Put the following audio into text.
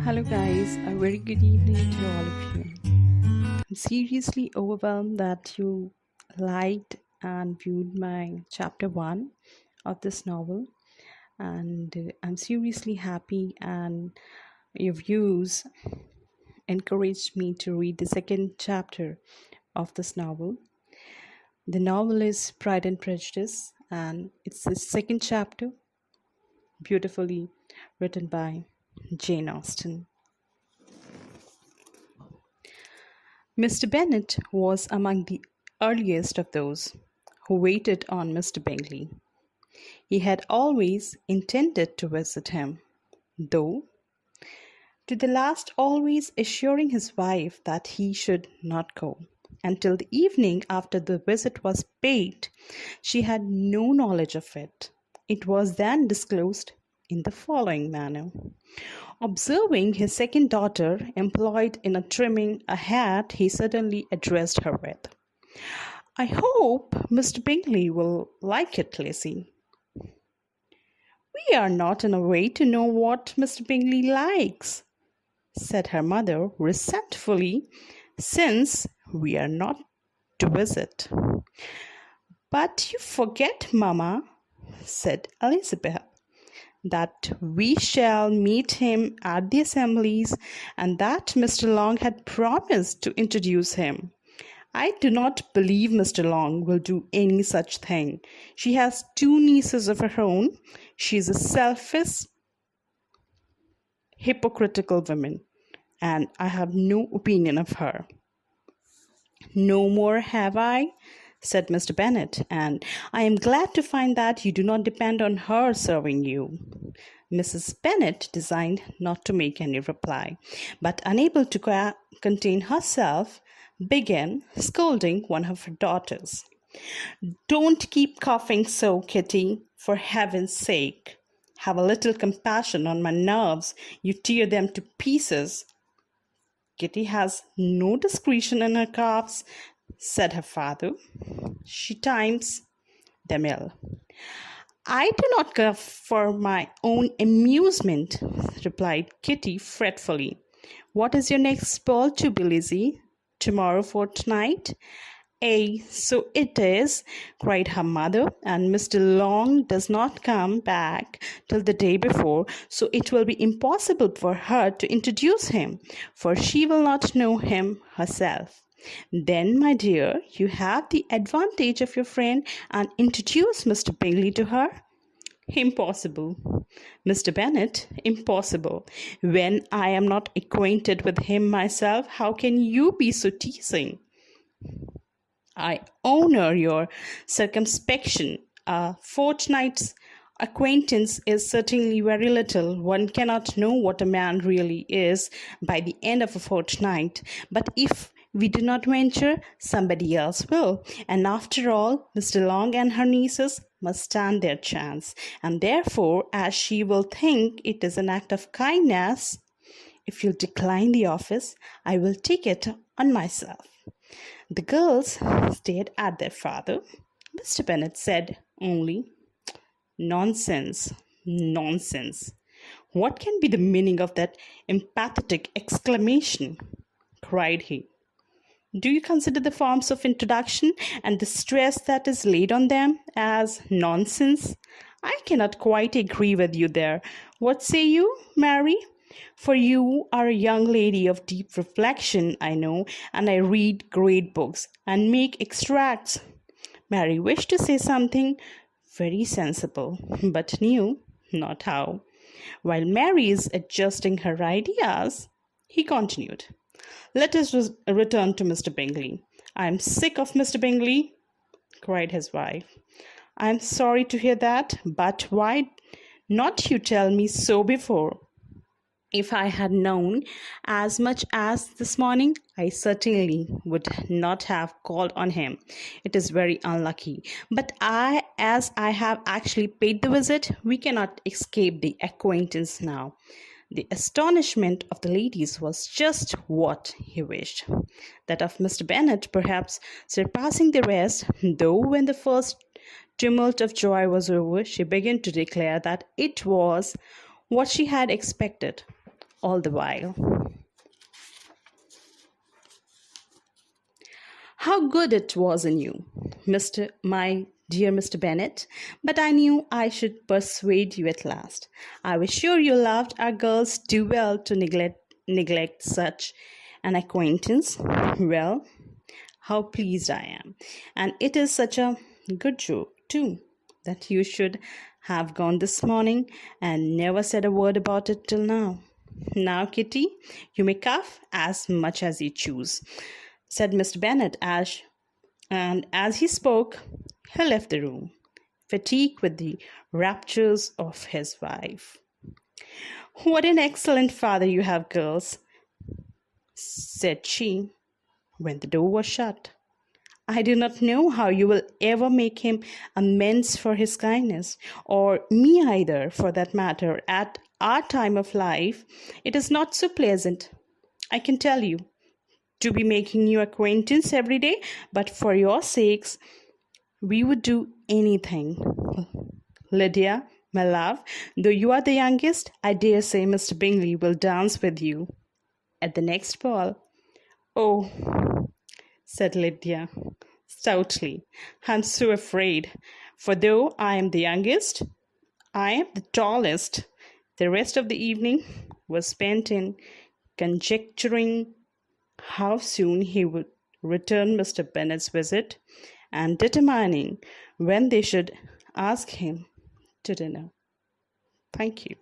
Hello, guys. A very good evening to all of you. I'm seriously overwhelmed that you liked and viewed my chapter 1 of this novel, and I'm seriously happy, and your views encouraged me to read the second chapter of this novel. The novel is Pride and Prejudice, and it's the second chapter, beautifully written by Jane Austen. Mr. Bennet was among the earliest of those who waited on Mr. Bingley. He had always intended to visit him, though to the last always assuring his wife that he should not go. Until the evening after the visit was paid, she had no knowledge of it. It was then disclosed in the following manner. Observing his second daughter employed in trimming a hat, he suddenly addressed her with, "I hope Mr. Bingley will like it, Lizzie." "We are not in a way to know what Mr. Bingley likes," said her mother resentfully, "since we are not to visit." "But you forget, mamma," said Elizabeth, "that we shall meet him at the assemblies, and that Mr. Long had promised to introduce him. I do not believe Mr. Long will do any such thing. She has two nieces of her own. She is a selfish, hypocritical woman, and I have no opinion of her." "No more have I," said Mr. Bennet, "and I am glad to find that you do not depend on her serving you." Mrs. Bennet designed not to make any reply, but unable to contain herself, began scolding one of her daughters. "Don't keep coughing so, Kitty, for heaven's sake. Have a little compassion on my nerves. You tear them to pieces." "Kitty has no discretion in her coughs," said her father. "She times them ill." "I do not cough for my own amusement," replied Kitty fretfully. "What is your next ball to be, Lizzie? Tomorrow fortnight?" "Ay, so it is," cried her mother, "and Mr. Long does not come back till the day before, so it will be impossible for her to introduce him, for she will not know him herself." "Then, my dear, you have the advantage of your friend, and introduce Mr. Bingley to her." "Impossible, Mr. Bennet, impossible. When I am not acquainted with him myself, how can you be so teasing?" "I honour your circumspection. A fortnight's acquaintance is certainly very little. One cannot know what a man really is by the end of a fortnight. But if we do not venture, somebody else will. And after all, Mr. Long and her nieces must stand their chance. And therefore, as she will think it is an act of kindness, if you'll decline the office, I will take it on myself." The girls stared at their father. Mr. Bennet said only, "Nonsense, nonsense. What can be the meaning of that emphatic exclamation?" cried he. "Do you consider the forms of introduction and the stress that is laid on them as nonsense? I cannot quite agree with you there. What say you, Mary? For you are a young lady of deep reflection, I know, and I read great books and make extracts." Mary wished to say something very sensible, but knew not how. While Mary is adjusting her ideas, he continued, "Let us return to Mr. Bingley." "I am sick of Mr. Bingley," cried his wife. "I am sorry to hear that, but why not you tell me so before? If I had known as much as this morning, I certainly would not have called on him. It is very unlucky. But as I have actually paid the visit, we cannot escape the acquaintance now." The astonishment of the ladies was just what he wished. That of Mr. Bennet perhaps surpassing the rest, though when the first tumult of joy was over, she began to declare that it was what she had expected. all the while. How good it was in you, my dear Mr. Bennet, but I knew I should persuade you at last. I was sure you loved our girls too well to neglect such an acquaintance. Well, how pleased I am. And it is such a good joke, too, that you should have gone this morning and never said a word about it till now. Now, Kitty, you may cough as much as you choose, said Mr. Bennet, and as he spoke, he left the room, fatigued with the raptures of his wife. What an excellent father you have, girls, said she, when the door was shut. I do not know how you will ever make him amends for his kindness, or me either, for that matter. At our time of life, it is not so pleasant, I can tell you, to be making new acquaintance every day, but for your sakes, we would do anything. Lydia, my love, though you are the youngest, I dare say Mr. Bingley will dance with you at the next ball. Oh, said Lydia stoutly, I'm so afraid, for though I am the youngest, I am the tallest. The rest of the evening was spent in conjecturing how soon he would return Mr. Bennet's visit and determining when they should ask him to dinner. Thank you.